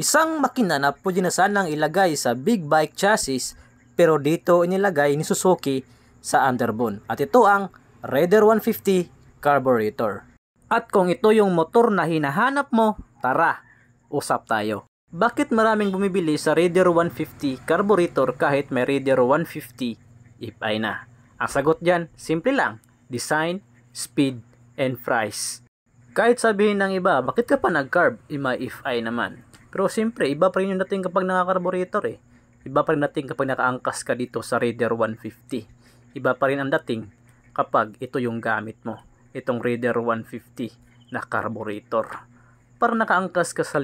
Isang makina na pwede na sanang ilagay sa big bike chassis pero dito inilagay ni Suzuki sa underbone. At ito ang Raider 150 carburetor. At kung ito yung motor na hinahanap mo, tara, usap tayo. Bakit maraming bumibili sa Raider 150 carburetor kahit may Raider 150 FI na? Ang sagot dyan, simple lang, design, speed, and price. Kahit sabihin ng iba, bakit ka pa nag-carb? May FI naman. Pero siyempre, iba pa rin yung dating kapag naka-carburetor eh. Iba pa rin dating kapag nakaangkas ka dito sa Raider 150. Iba pa rin ang dating kapag ito yung gamit mo. Itong Raider 150 na carburetor. Para nakaangkas ka sa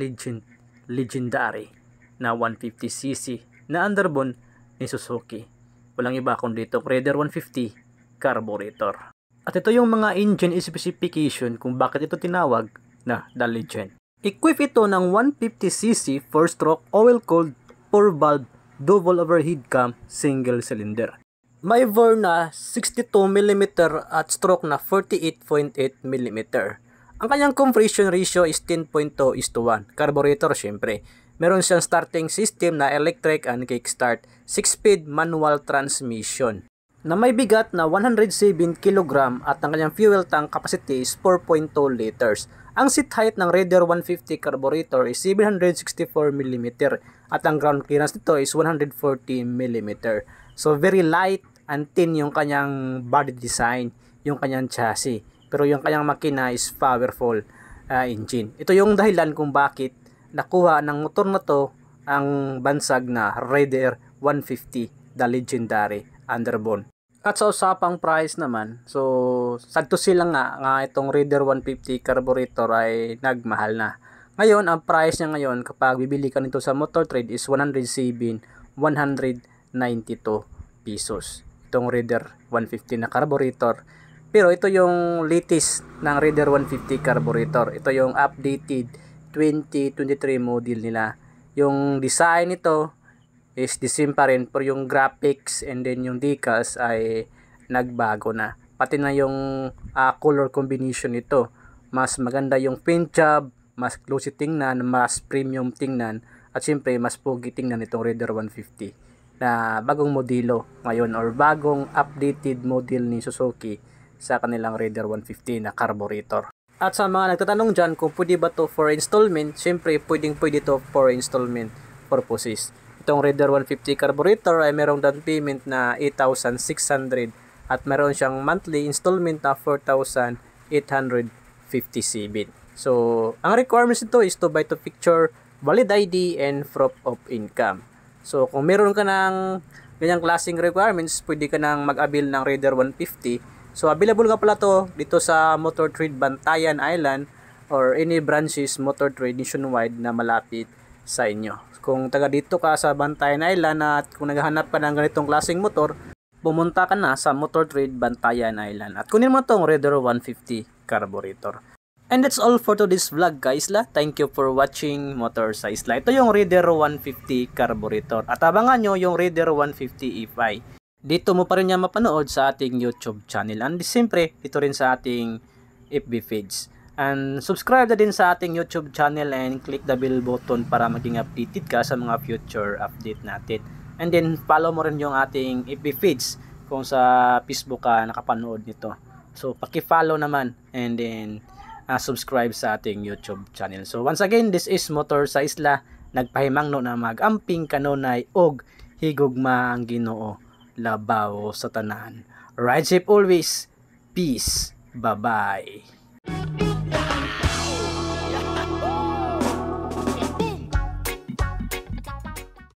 legendary na 150cc na underbone ni Suzuki. Walang iba kundi itong Raider 150 carburetor. At ito yung mga engine specification kung bakit ito tinawag na The Legend. Equip ito ng 150cc 4-stroke oil-cooled 4-valve double overhead cam single cylinder. May bore na 62mm at stroke na 48.8mm. Ang kanyang compression ratio is 10.2:1. Carburetor syempre. Meron siyang starting system na electric and kickstart 6-speed manual transmission na may bigat na 107 kg at ang kanyang fuel tank capacity is 4.2 liters. Ang seat height ng Raider 150 carburetor is 764mm at ang ground clearance nito is 140mm. So very light and thin yung kanyang body design, yung kanyang chassis. Pero yung kanyang makina is powerful engine. Ito yung dahilan kung bakit nakuha ng motor na to ang bansag na Raider 150, the legendary underbone. At sa usapang price naman, so sadto sila nga itong Raider 150 carburetor ay nagmahal na. Ngayon, ang price niya ngayon kapag bibili ka nito sa Motor Trade is 192 pesos. Itong Raider 150 na carburetor. Pero ito yung latest ng Raider 150 carburetor. Ito yung updated 2023 model nila. Yung design nito is the same pa rin, pero yung graphics and then yung decals ay nagbago na. Pati na yung color combination nito. Mas maganda yung paint job, mas glossy tingnan, mas premium tingnan, at syempre mas pogi tingnan itong Raider 150 na bagong modelo ngayon or bagong updated model ni Suzuki sa kanilang Raider 150 na carburetor. At sa mga nagtatanong dyan kung pwede ba to for installment, syempre pwede to for installment purposes. Itong Raider 150 carburetor ay merong down payment na 8,600 at meron siyang monthly installment na 4,857. So, ang requirements nito is to buy to picture, valid ID, and proof of income. So, kung meron ka ng ganyang klaseng requirements, pwede ka nang mag-avail ng Raider 150. So, available ka pala to dito sa Motor Trade Bantayan Island or any branches Motor Trade nationwide na malapit sa inyo. Kung taga dito ka sa Bantayan Island at kung naghahanap ka ng ganitong klaseng motor, pumunta ka na sa Motor Trade Bantayan Island at kunin mo tong Raider 150 carburetor. And that's all for today's vlog guys la. Thank you for watching Motor sa Isla. Ito yung Raider 150 carburetor at abangan nyo yung Raider 150 FI. Dito mo pa rin yan mapanood sa ating YouTube channel and siyempre ito rin sa ating FB page. And subscribe na din sa ating YouTube channel and click the bell button para maging updated ka sa mga future update natin. And then follow mo rin yung ating FB page kung sa Facebook ka nakapanood nito. So paki-follow naman and then subscribe sa ating YouTube channel. So once again, this is Motor sa Isla. Nagpahimangno na mag-amping kanunay og higugma ang Ginoo labaw sa tanan. Ride safe always. Peace. Bye-bye.